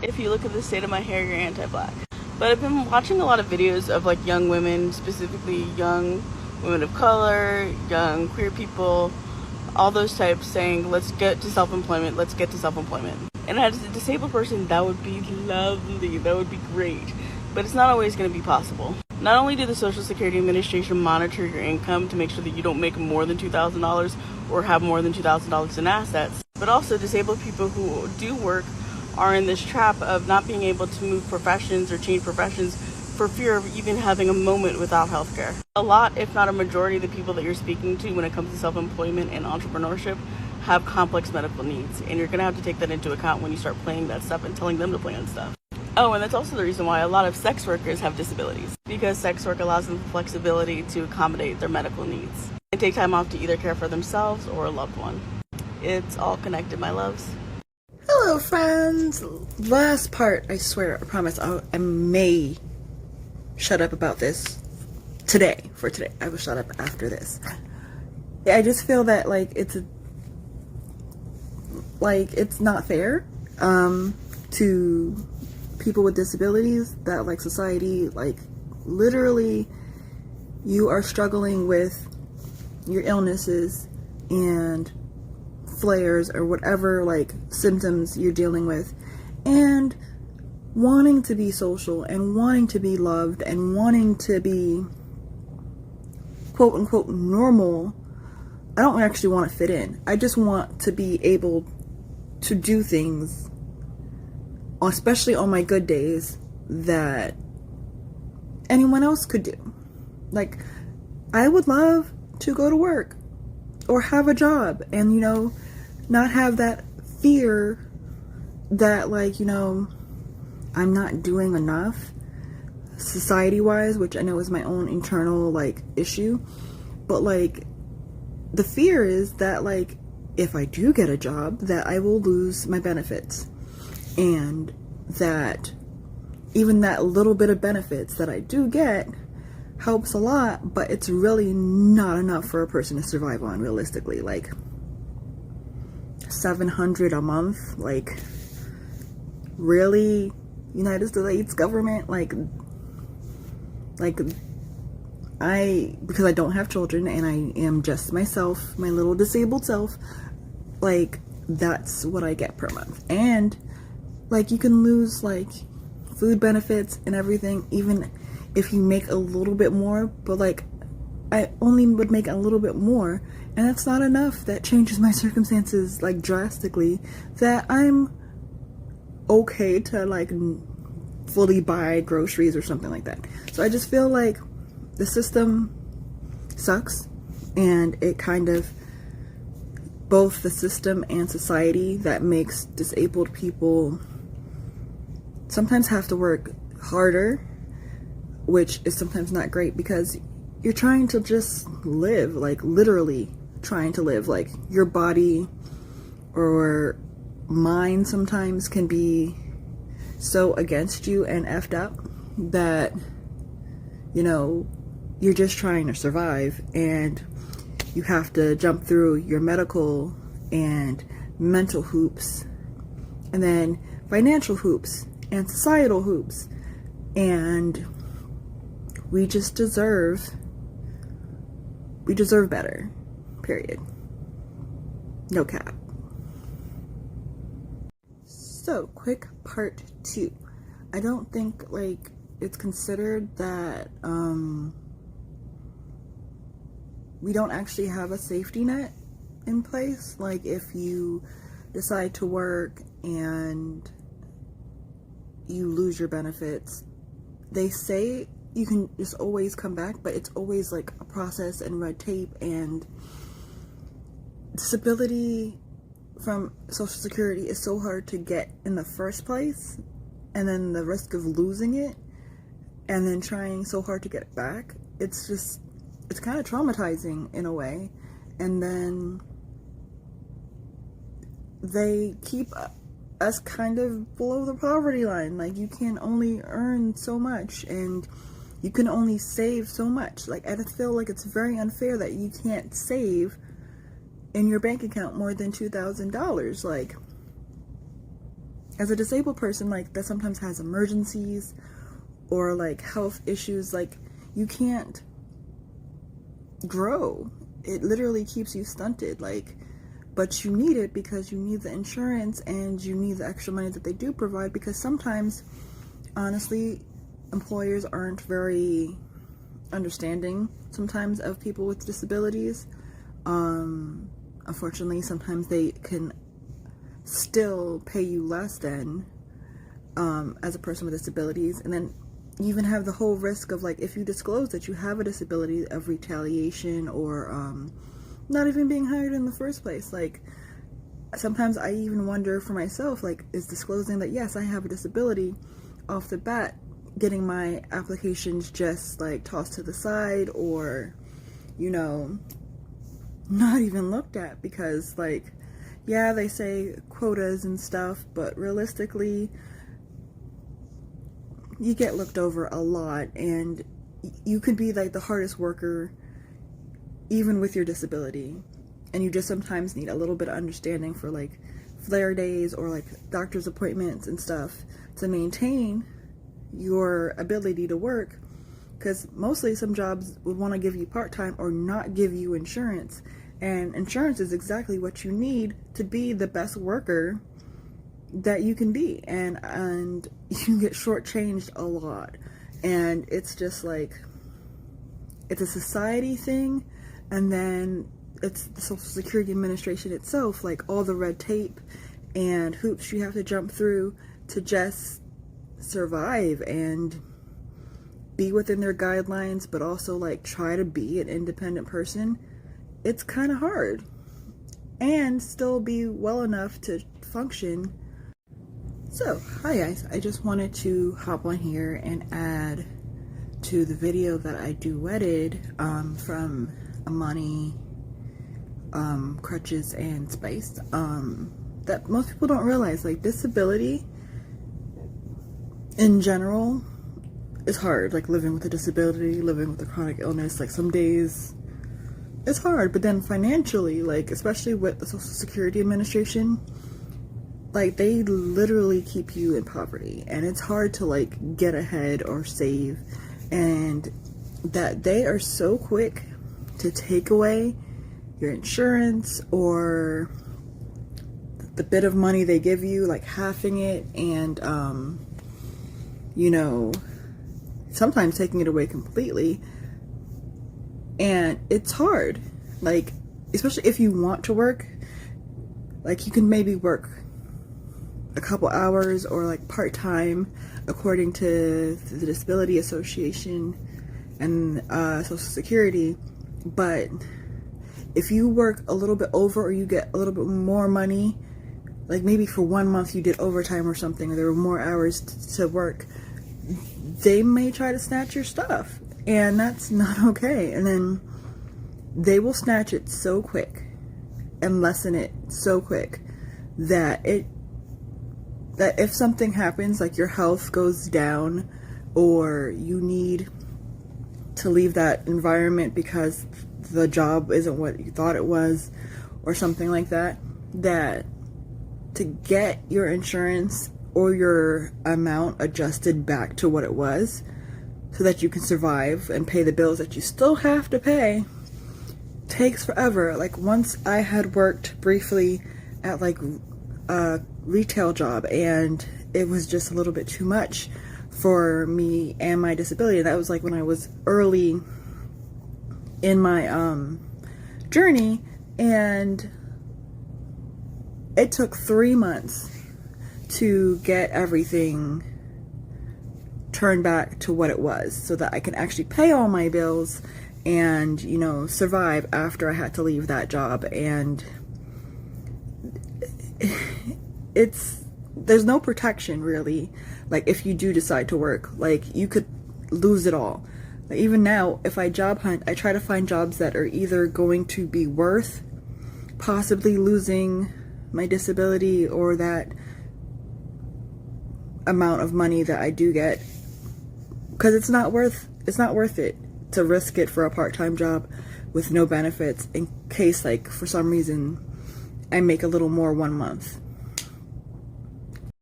If you look at the state of my hair, you're anti-black. But I've been watching a lot of videos of like young women, specifically young women of color, young queer people, all those types saying, let's get to self-employment, let's get to self-employment. And as a disabled person, that would be lovely, that would be great. But it's not always going to be possible. Not only do the Social Security Administration monitor your income to make sure that you don't make more than $2,000 or have more than $2,000 in assets, but also disabled people who do work are in this trap of not being able to move professions or change professions for fear of even having a moment without healthcare. A lot, if not a majority, of the people that you're speaking to when it comes to self-employment and entrepreneurship have complex medical needs, and you're going to have to take that into account when you start planning that stuff and telling them to plan stuff. Oh, and that's also the reason why a lot of sex workers have disabilities, because sex work allows them the flexibility to accommodate their medical needs and take time off to either care for themselves or a loved one. It's all connected, my loves. Hello, friends. Last part, I swear, I promise, I may shut up about this today. For today, I will shut up after this. I just feel that it's not fair to people with disabilities, that like society, like literally you are struggling with your illnesses and flares or whatever like symptoms you're dealing with, and wanting to be social and wanting to be loved and wanting to be quote unquote normal. I don't actually want to fit in. I just want to be able to do things, especially on my good days, that anyone else could do. Like, I would love to go to work or have a job and, you know, not have that fear that, like, you know, I'm not doing enough society-wise, which I know is my own internal, like, issue. But, like, the fear is that, like, if I do get a job, that I will lose my benefits. And that even that little bit of benefits that I do get helps a lot, but it's really not enough for a person to survive on, realistically. Like, $700 a month, like, really, United States government? Like because I don't have children and I am just myself, my little disabled self, like, that's what I get per month. And like, you can lose like food benefits and everything, even if you make a little bit more. But like, I only would make a little bit more, and that's not enough. That changes my circumstances like drastically, that I'm okay to like fully buy groceries or something like that. So I just feel like the system sucks, and it kind of, both the system and society, that makes disabled people sometimes have to work harder, which is sometimes not great, because you're trying to just live, like literally trying to live. Like, your body or mind sometimes can be so against you and effed up that, you know, you're just trying to survive, and you have to jump through your medical and mental hoops, and then financial hoops and societal hoops, and we deserve better, period. No cap. So, quick part 2. I don't think like it's considered that we don't actually have a safety net in place. Like, if you decide to work and you lose your benefits, they say you can just always come back, but it's always like a process and red tape, and disability from Social Security is so hard to get in the first place, and then the risk of losing it and then trying so hard to get it back, it's kind of traumatizing in a way. And then they keep us kind of below the poverty line. Like, you can only earn so much and you can only save so much. Like, I just feel like it's very unfair that you can't save in your bank account more than $2,000. Like, as a disabled person, like, that sometimes has emergencies or like health issues, like, you can't grow. It literally keeps you stunted, like, but you need it because you need the insurance and you need the extra money that they do provide, because sometimes, honestly, employers aren't very understanding sometimes of people with disabilities. Unfortunately, sometimes they can still pay you less than as a person with disabilities, and then you even have the whole risk of, like, if you disclose that you have a disability, of retaliation or not even being hired in the first place. Like, sometimes I even wonder for myself, like, is disclosing that yes, I have a disability off the bat getting my applications just like tossed to the side, or, you know, not even looked at, because, like, yeah, they say quotas and stuff, but realistically, you get looked over a lot, and you could be like the hardest worker even with your disability, and you just sometimes need a little bit of understanding for like flare days or like doctor's appointments and stuff to maintain your ability to work, because mostly some jobs would want to give you part-time or not give you insurance, and insurance is exactly what you need to be the best worker that you can be, and you get shortchanged a lot. And it's just like, it's a society thing, and then it's the Social Security Administration itself, like all the red tape and hoops you have to jump through to just survive and be within their guidelines, but also like try to be an independent person. It's kind of hard, and still be well enough to function. So, hi guys, I just wanted to hop on here and add to the video that I duetted from Amani, Crutches, and Spice, that most people don't realize, like, disability in general is hard. Like, living with a disability, living with a chronic illness, like, some days it's hard, but then financially, like, especially with the Social Security Administration, like, they literally keep you in poverty, and it's hard to like get ahead or save, and that they are so quick to take away your insurance or the bit of money they give you, like halving it, and you know, sometimes taking it away completely. And it's hard, like, especially if you want to work, like, you can maybe work a couple hours or like part-time according to the Disability Association and Social Security, but if you work a little bit over, or you get a little bit more money, like maybe for 1 month you did overtime or something, or there were more hours to work, they may try to snatch your stuff, and that's not okay. And then they will snatch it so quick and lessen it so quick that if something happens, like your health goes down, or you need to leave that environment because the job isn't what you thought it was, or something like that, that to get your insurance or your amount adjusted back to what it was so that you can survive and pay the bills that you still have to pay takes forever. Like, once I had worked briefly at like a retail job, and it was just a little bit too much for me and my disability. That was like when I was early in my journey, and it took 3 months to get everything turned back to what it was so that I can actually pay all my bills and, you know, survive after I had to leave that job. And there's no protection really, like, if you do decide to work, like, you could lose it all. Like, even now, if I job hunt, I try to find jobs that are either going to be worth possibly losing my disability or that amount of money that I do get, because it's not worth it to risk it for a part-time job with no benefits in case, like, for some reason I make a little more 1 month.